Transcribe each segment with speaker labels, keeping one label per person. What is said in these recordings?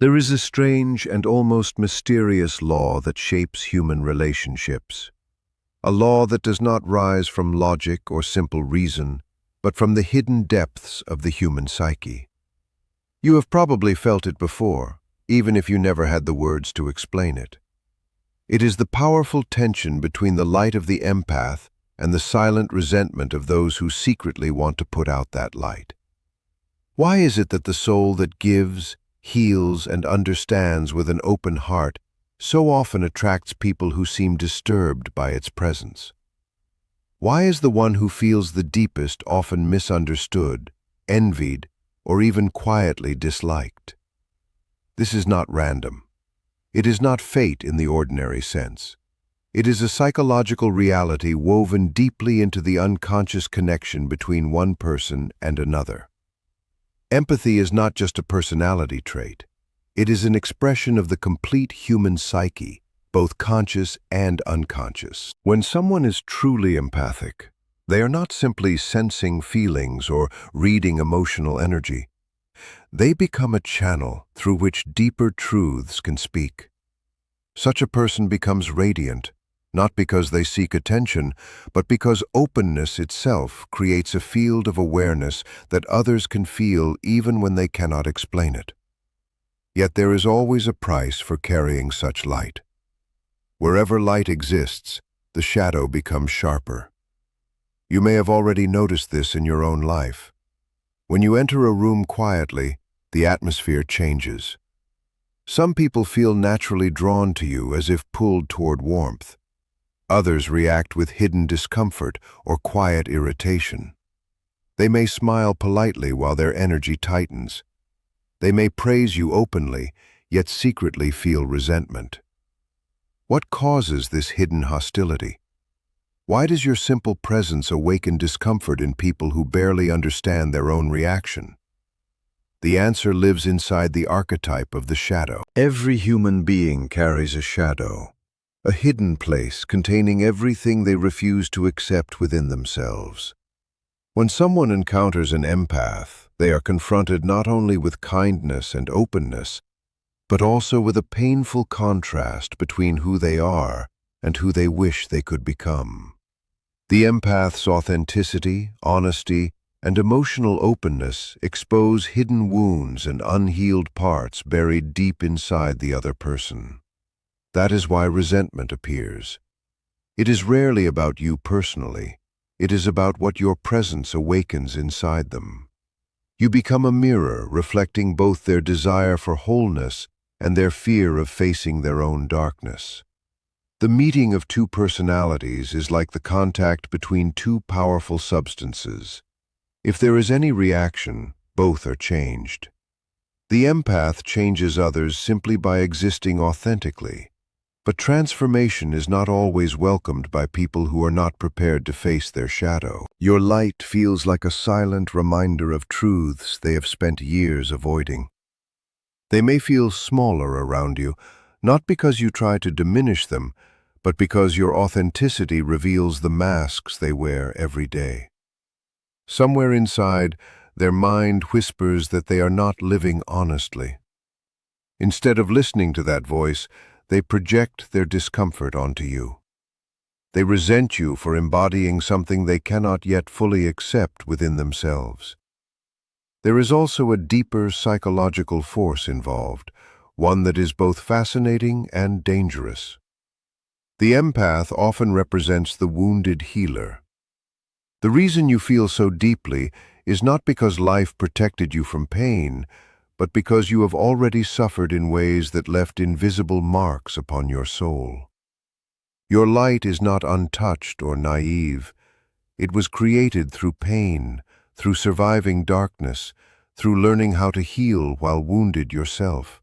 Speaker 1: There is a strange and almost mysterious law that shapes human relationships. A law that does not rise from logic or simple reason, but from the hidden depths of the human psyche. You have probably felt it before, even if you never had the words to explain it. It is the powerful tension between the light of the empath and the silent resentment of those who secretly want to put out that light. Why is it that the soul that gives, heals, and understands with an open heart so often attracts people who seem disturbed by its presence? Why is the one who feels the deepest often misunderstood, envied, or even quietly disliked? This is not random. It is not fate in the ordinary sense. It is a psychological reality woven deeply into the unconscious connection between one person and another. Empathy is not just a personality trait. It is an expression of the complete human psyche, both conscious and unconscious. When someone is truly empathic, they are not simply sensing feelings or reading emotional energy. They become a channel through which deeper truths can speak. Such a person becomes radiant, not because they seek attention, but because openness itself creates a field of awareness that others can feel even when they cannot explain it. Yet there is always a price for carrying such light. Wherever light exists, the shadow becomes sharper. You may have already noticed this in your own life. When you enter a room quietly, the atmosphere changes. Some people feel naturally drawn to you as if pulled toward warmth. Others react with hidden discomfort or quiet irritation. They may smile politely while their energy tightens. They may praise you openly, yet secretly feel resentment. What causes this hidden hostility? Why does your simple presence awaken discomfort in people who barely understand their own reaction? The answer lives inside the archetype of the shadow. Every human being carries a shadow, a hidden place containing everything they refuse to accept within themselves. When someone encounters an empath, they are confronted not only with kindness and openness, but also with a painful contrast between who they are and who they wish they could become. The empath's authenticity, honesty, and emotional openness expose hidden wounds and unhealed parts buried deep inside the other person. That is why resentment appears. It is rarely about you personally. It is about what your presence awakens inside them. You become a mirror reflecting both their desire for wholeness and their fear of facing their own darkness. The meeting of two personalities is like the contact between two powerful substances. If there is any reaction, both are changed. The empath changes others simply by existing authentically. But transformation is not always welcomed by people who are not prepared to face their shadow. Your light feels like a silent reminder of truths they have spent years avoiding. They may feel smaller around you, not because you try to diminish them, but because your authenticity reveals the masks they wear every day. Somewhere inside, their mind whispers that they are not living honestly. Instead of listening to that voice, they project their discomfort onto you. They resent you for embodying something they cannot yet fully accept within themselves. There is also a deeper psychological force involved, one that is both fascinating and dangerous. The empath often represents the wounded healer. The reason you feel so deeply is not because life protected you from pain, but because you have already suffered in ways that left invisible marks upon your soul. Your light is not untouched or naive. It was created through pain, through surviving darkness, through learning how to heal while wounded yourself.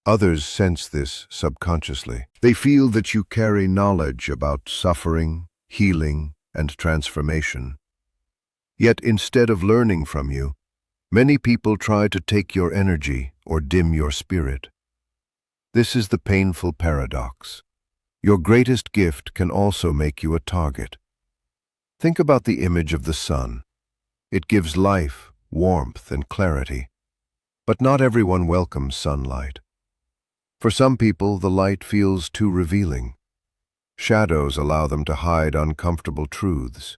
Speaker 1: Others sense this subconsciously. They feel that you carry knowledge about suffering, healing, and transformation. Yet instead of learning from you, many people try to take your energy or dim your spirit. This is the painful paradox. Your greatest gift can also make you a target. Think about the image of the sun. It gives life, warmth, and clarity. But not everyone welcomes sunlight. For some people, the light feels too revealing. Shadows allow them to hide uncomfortable truths.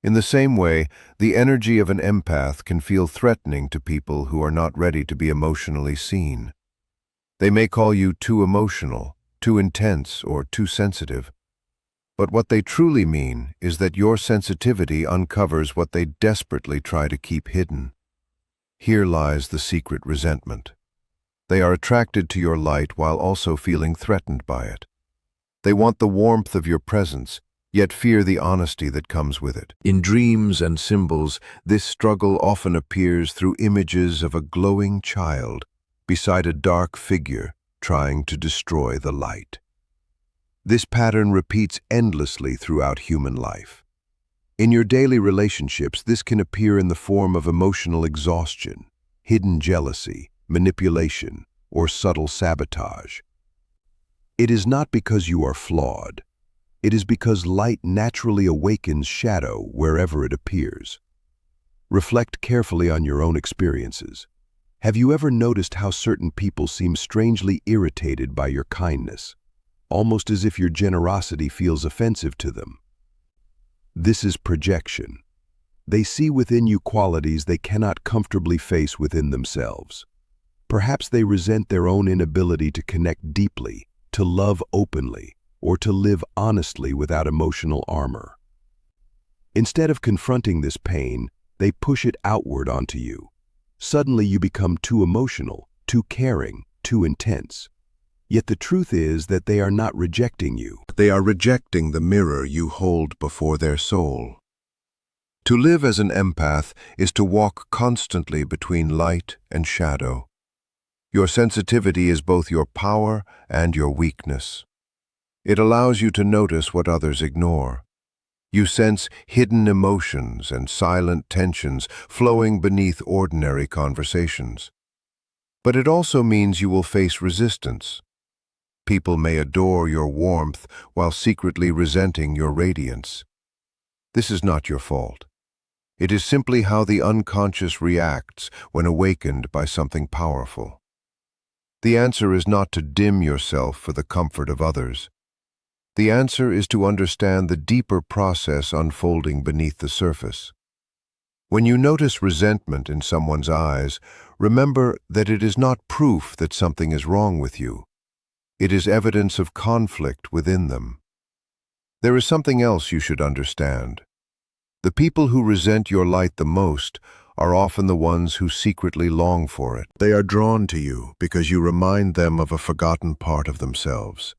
Speaker 1: In the same way, the energy of an empath can feel threatening to people who are not ready to be emotionally seen. They may call you too emotional, too intense, or too sensitive. But what they truly mean is that your sensitivity uncovers what they desperately try to keep hidden. Here lies the secret resentment. They are attracted to your light while also feeling threatened by it. They want the warmth of your presence, yet fear the honesty that comes with it. In dreams and symbols, this struggle often appears through images of a glowing child beside a dark figure trying to destroy the light. This pattern repeats endlessly throughout human life. In your daily relationships, this can appear in the form of emotional exhaustion, hidden jealousy, manipulation, or subtle sabotage. It is not because you are flawed. It is because light naturally awakens shadow wherever it appears. Reflect carefully on your own experiences. Have you ever noticed how certain people seem strangely irritated by your kindness, almost as if your generosity feels offensive to them? This is projection. They see within you qualities they cannot comfortably face within themselves. Perhaps they resent their own inability to connect deeply, to love openly, or to live honestly without emotional armor. Instead of confronting this pain, they push it outward onto you. Suddenly you become too emotional, too caring, too intense. Yet the truth is that they are not rejecting you. They are rejecting the mirror you hold before their soul. To live as an empath is to walk constantly between light and shadow. Your sensitivity is both your power and your weakness. It allows you to notice what others ignore. You sense hidden emotions and silent tensions flowing beneath ordinary conversations. But it also means you will face resistance. People may adore your warmth while secretly resenting your radiance. This is not your fault. It is simply how the unconscious reacts when awakened by something powerful. The answer is not to dim yourself for the comfort of others. The answer is to understand the deeper process unfolding beneath the surface. When you notice resentment in someone's eyes, remember that it is not proof that something is wrong with you. It is evidence of conflict within them. There is something else you should understand. The people who resent your light the most are often the ones who secretly long for it. They are drawn to you because you remind them of a forgotten part of themselves.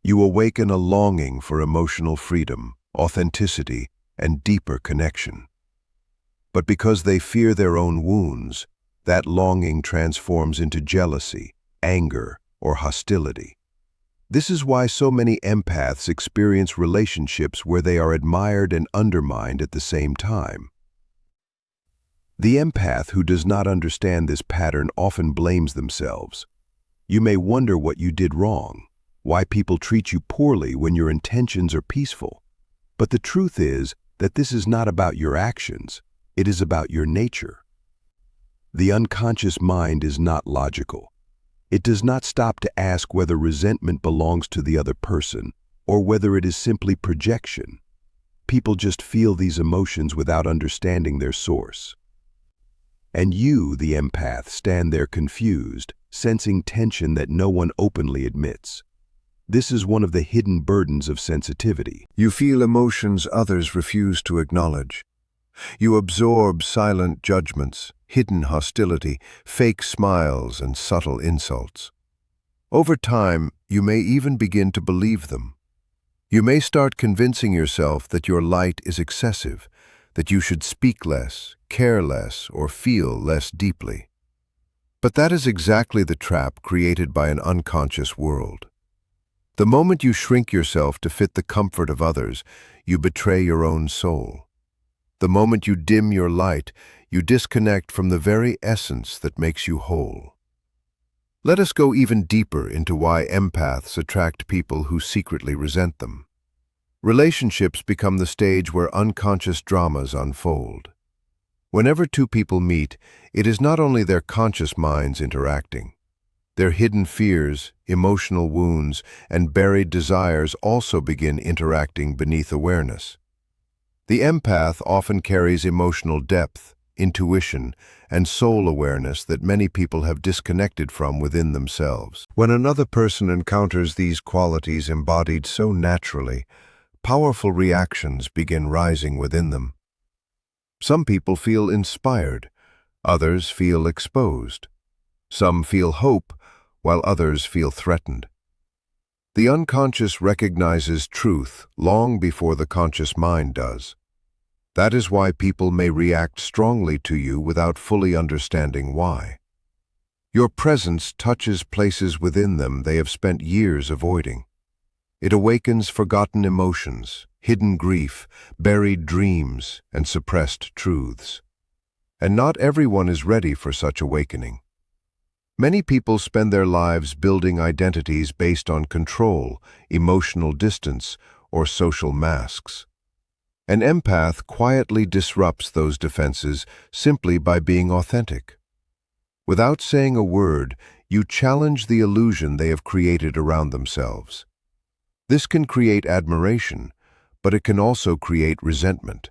Speaker 1: You awaken a longing for emotional freedom, authenticity, and deeper connection. But because they fear their own wounds, that longing transforms into jealousy, anger, or hostility. This is why so many empaths experience relationships where they are admired and undermined at the same time. The empath who does not understand this pattern often blames themselves. You may wonder what you did wrong, why people treat you poorly when your intentions are peaceful. But the truth is that this is not about your actions, it is about your nature. The unconscious mind is not logical. It does not stop to ask whether resentment belongs to the other person or whether it is simply projection. People just feel these emotions without understanding their source. And you, the empath, stand there confused, sensing tension that no one openly admits. This is one of the hidden burdens of sensitivity. You feel emotions others refuse to acknowledge. You absorb silent judgments, hidden hostility, fake smiles, and subtle insults. Over time, you may even begin to believe them. You may start convincing yourself that your light is excessive, that you should speak less, care less, or feel less deeply. But that is exactly the trap created by an unconscious world. The moment you shrink yourself to fit the comfort of others, you betray your own soul. The moment you dim your light, you disconnect from the very essence that makes you whole. Let us go even deeper into why empaths attract people who secretly resent them. Relationships become the stage where unconscious dramas unfold. Whenever two people meet, it is not only their conscious minds interacting. Their hidden fears, emotional wounds, and buried desires also begin interacting beneath awareness. The empath often carries emotional depth, intuition, and soul awareness that many people have disconnected from within themselves. When another person encounters these qualities embodied so naturally, powerful reactions begin rising within them. Some people feel inspired, others feel exposed. Some feel hope, while others feel threatened. The unconscious recognizes truth long before the conscious mind does. That is why people may react strongly to you without fully understanding why. Your presence touches places within them they have spent years avoiding. It awakens forgotten emotions, hidden grief, buried dreams, and suppressed truths. And not everyone is ready for such awakening. Many people spend their lives building identities based on control, emotional distance, or social masks. An empath quietly disrupts those defenses simply by being authentic. Without saying a word, you challenge the illusion they have created around themselves. This can create admiration, but it can also create resentment.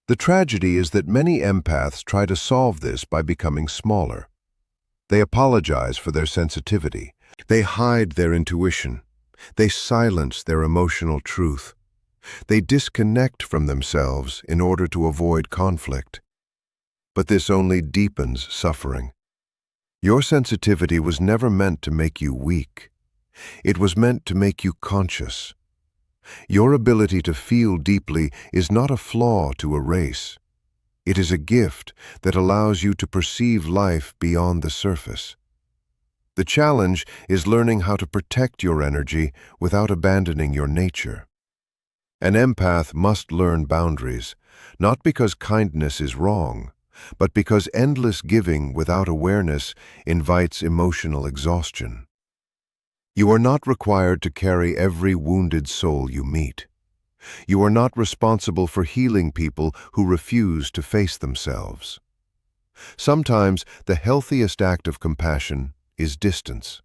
Speaker 1: The tragedy is that many empaths try to solve this by becoming smaller. They apologize for their sensitivity. They hide their intuition. They silence their emotional truth. They disconnect from themselves in order to avoid conflict. But this only deepens suffering. Your sensitivity was never meant to make you weak. It was meant to make you conscious. Your ability to feel deeply is not a flaw to erase. It is a gift that allows you to perceive life beyond the surface. The challenge is learning how to protect your energy without abandoning your nature. An empath must learn boundaries, not because kindness is wrong, but because endless giving without awareness invites emotional exhaustion. You are not required to carry every wounded soul you meet. You are not responsible for healing people who refuse to face themselves. Sometimes the healthiest act of compassion is distance.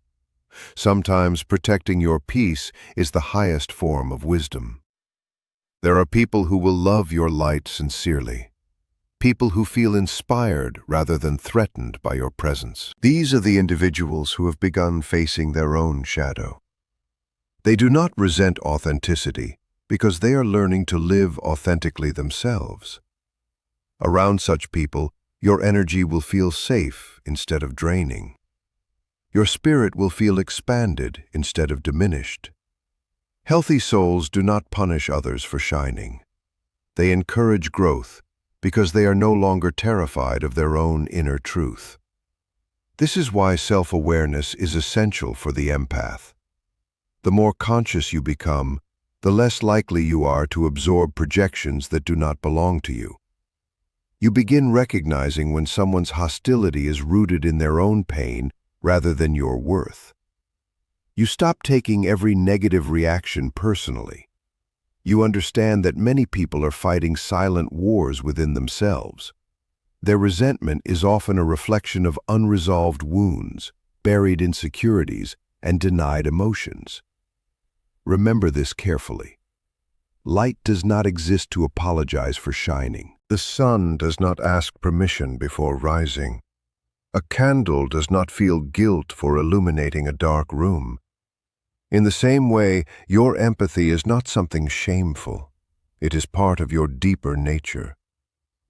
Speaker 1: Sometimes protecting your peace is the highest form of wisdom. There are people who will love your light sincerely. People who feel inspired rather than threatened by your presence. These are the individuals who have begun facing their own shadow. They do not resent authenticity because they are learning to live authentically themselves. Around such people, your energy will feel safe instead of draining. Your spirit will feel expanded instead of diminished. Healthy souls do not punish others for shining. They encourage growth because they are no longer terrified of their own inner truth. This is why self-awareness is essential for the empath. The more conscious you become, the less likely you are to absorb projections that do not belong to you. You begin recognizing when someone's hostility is rooted in their own pain rather than your worth. You stop taking every negative reaction personally. You understand that many people are fighting silent wars within themselves. Their resentment is often a reflection of unresolved wounds, buried insecurities, and denied emotions. Remember this carefully. Light does not exist to apologize for shining. The sun does not ask permission before rising. A candle does not feel guilt for illuminating a dark room. In the same way, your empathy is not something shameful. It is part of your deeper nature.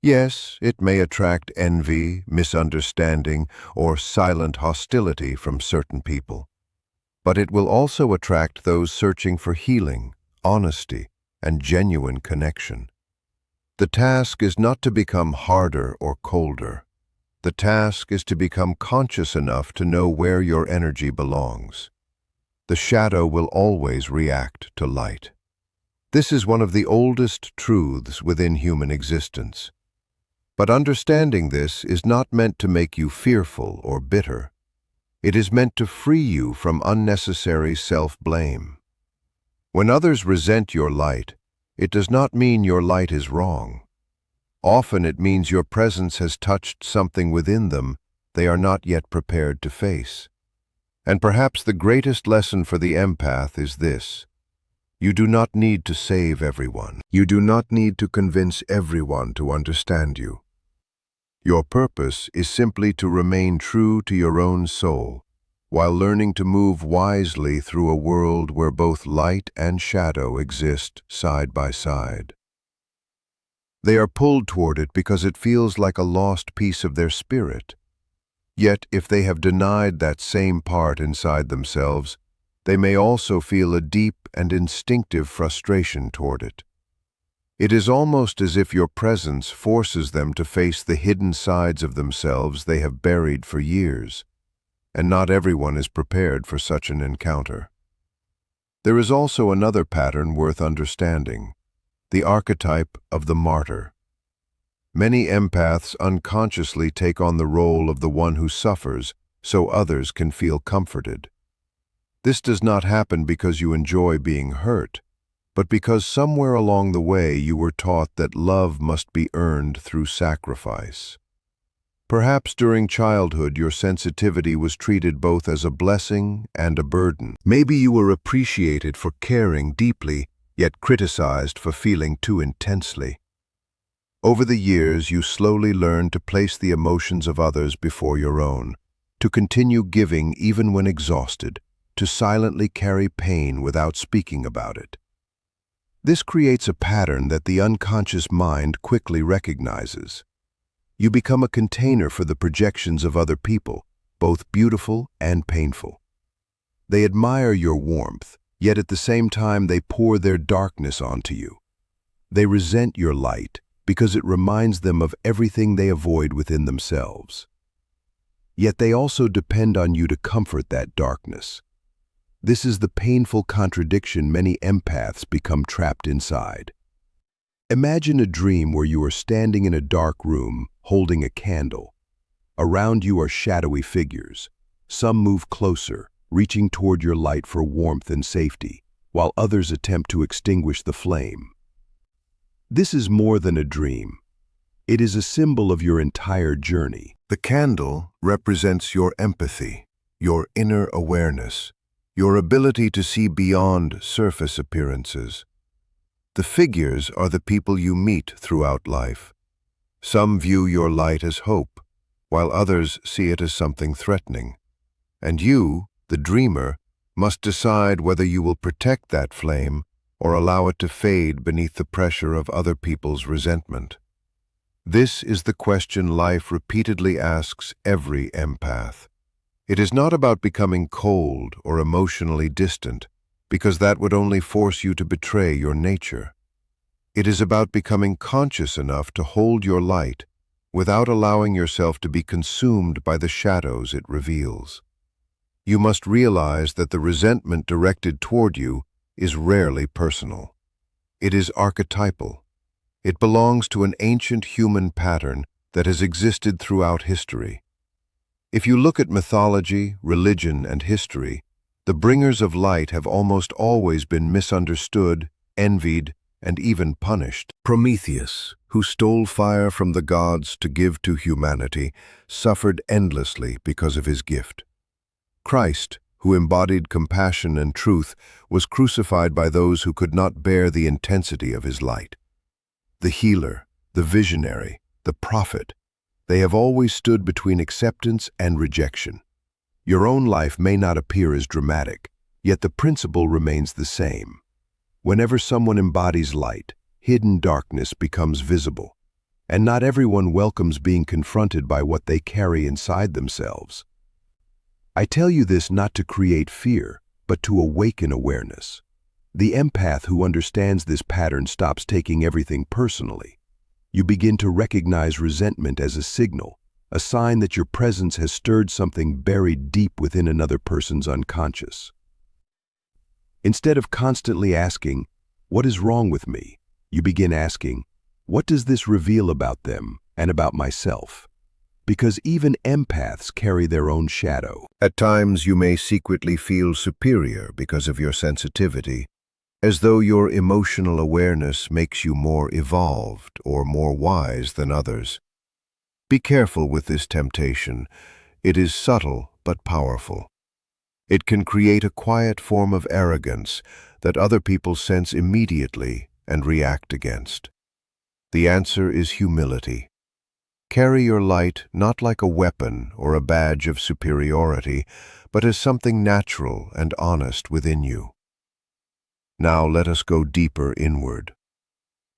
Speaker 1: Yes, it may attract envy, misunderstanding, or silent hostility from certain people. But it will also attract those searching for healing, honesty, and genuine connection. The task is not to become harder or colder. The task is to become conscious enough to know where your energy belongs. The shadow will always react to light. This is one of the oldest truths within human existence. But understanding this is not meant to make you fearful or bitter. It is meant to free you from unnecessary self-blame. When others resent your light, it does not mean your light is wrong. Often it means your presence has touched something within them they are not yet prepared to face. And perhaps the greatest lesson for the empath is this: you do not need to save everyone. You do not need to convince everyone to understand you. Your purpose is simply to remain true to your own soul, while learning to move wisely through a world where both light and shadow exist side by side. They are pulled toward it because it feels like a lost piece of their spirit. Yet, if they have denied that same part inside themselves, they may also feel a deep and instinctive frustration toward it. It is almost as if your presence forces them to face the hidden sides of themselves they have buried for years, and not everyone is prepared for such an encounter. There is also another pattern worth understanding: the archetype of the martyr. Many empaths unconsciously take on the role of the one who suffers so others can feel comforted. This does not happen because you enjoy being hurt, but because somewhere along the way you were taught that love must be earned through sacrifice. Perhaps during childhood your sensitivity was treated both as a blessing and a burden. Maybe you were appreciated for caring deeply, yet criticized for feeling too intensely. Over the years, you slowly learned to place the emotions of others before your own, to continue giving even when exhausted, to silently carry pain without speaking about it. This creates a pattern that the unconscious mind quickly recognizes. You become a container for the projections of other people, both beautiful and painful. They admire your warmth, yet at the same time they pour their darkness onto you. They resent your light because it reminds them of everything they avoid within themselves. Yet they also depend on you to comfort that darkness. This is the painful contradiction many empaths become trapped inside. Imagine a dream where you are standing in a dark room, holding a candle. Around you are shadowy figures. Some move closer, reaching toward your light for warmth and safety, while others attempt to extinguish the flame. This is more than a dream. It is a symbol of your entire journey. The candle represents your empathy, your inner awareness, your ability to see beyond surface appearances. The figures are the people you meet throughout life. Some view your light as hope, while others see it as something threatening. And you, the dreamer, must decide whether you will protect that flame or allow it to fade beneath the pressure of other people's resentment. This is the question life repeatedly asks every empath. It is not about becoming cold or emotionally distant, because that would only force you to betray your nature. It is about becoming conscious enough to hold your light without allowing yourself to be consumed by the shadows it reveals. You must realize that the resentment directed toward you is rarely personal. It is archetypal. It belongs to an ancient human pattern that has existed throughout history. If you look at mythology, religion, and history, the bringers of light have almost always been misunderstood, envied, and even punished. Prometheus, who stole fire from the gods to give to humanity, suffered endlessly because of his gift. Christ, who embodied compassion and truth, was crucified by those who could not bear the intensity of his light. The healer, the visionary, the prophet, they have always stood between acceptance and rejection. Your own life may not appear as dramatic, yet the principle remains the same. Whenever someone embodies light, hidden darkness becomes visible, and not everyone welcomes being confronted by what they carry inside themselves. I tell you this not to create fear, but to awaken awareness. The empath who understands this pattern stops taking everything personally. You begin to recognize resentment as a signal, a sign that your presence has stirred something buried deep within another person's unconscious. Instead of constantly asking, "What is wrong with me?" you begin asking, "What does this reveal about them and about myself?" Because even empaths carry their own shadow. At times you may secretly feel superior because of your sensitivity, as though your emotional awareness makes you more evolved or more wise than others. Be careful with this temptation. It is subtle but powerful. It can create a quiet form of arrogance that other people sense immediately and react against. The answer is humility. Carry your light not like a weapon or a badge of superiority, but as something natural and honest within you. Now let us go deeper inward.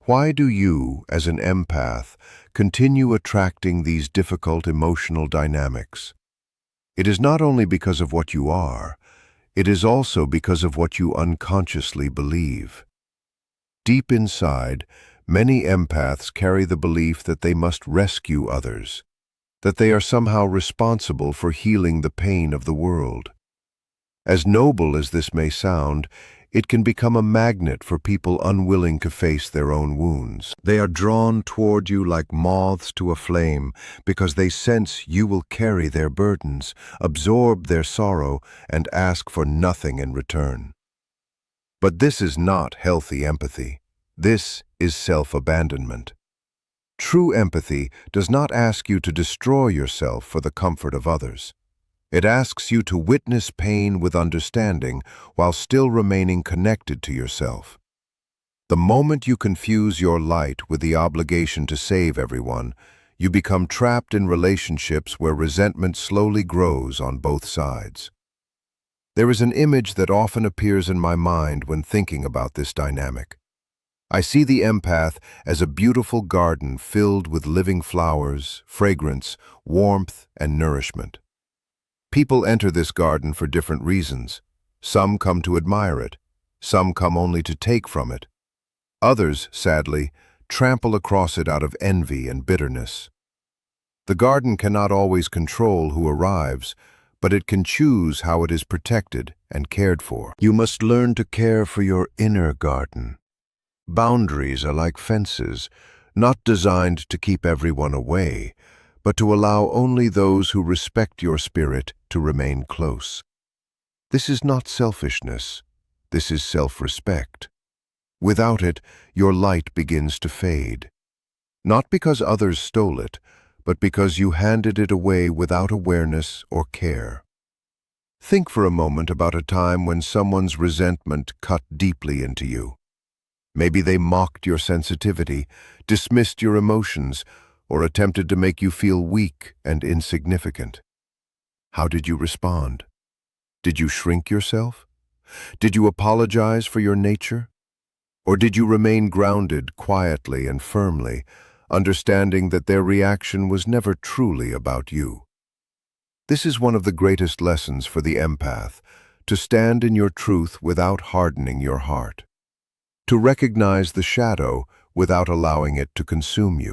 Speaker 1: Why do you, as an empath, continue attracting these difficult emotional dynamics? It is not only because of what you are, it is also because of what you unconsciously believe. Deep inside, many empaths carry the belief that they must rescue others, that they are somehow responsible for healing the pain of the world. As noble as this may sound, it can become a magnet for people unwilling to face their own wounds. They are drawn toward you like moths to a flame because they sense you will carry their burdens, absorb their sorrow, and ask for nothing in return. But this is not healthy empathy. This is self-abandonment. True empathy does not ask you to destroy yourself for the comfort of others. It asks you to witness pain with understanding while still remaining connected to yourself. The moment you confuse your light with the obligation to save everyone, you become trapped in relationships where resentment slowly grows on both sides. There is an image that often appears in my mind when thinking about this dynamic. I see the empath as a beautiful garden filled with living flowers, fragrance, warmth, and nourishment. People enter this garden for different reasons. Some come to admire it. Some come only to take from it. Others, sadly, trample across it out of envy and bitterness. The garden cannot always control who arrives, but it can choose how it is protected and cared for. You must learn to care for your inner garden. Boundaries are like fences, not designed to keep everyone away, but to allow only those who respect your spirit to remain close. This is not selfishness. This is self-respect. Without it, your light begins to fade. Not because others stole it, but because you handed it away without awareness or care. Think for a moment about a time when someone's resentment cut deeply into you. Maybe they mocked your sensitivity, dismissed your emotions, or attempted to make you feel weak and insignificant. How did you respond? Did you shrink yourself? Did you apologize for your nature? Or did you remain grounded quietly and firmly, understanding that their reaction was never truly about you? This is one of the greatest lessons for the empath, to stand in your truth without hardening your heart, to recognize the shadow without allowing it to consume you.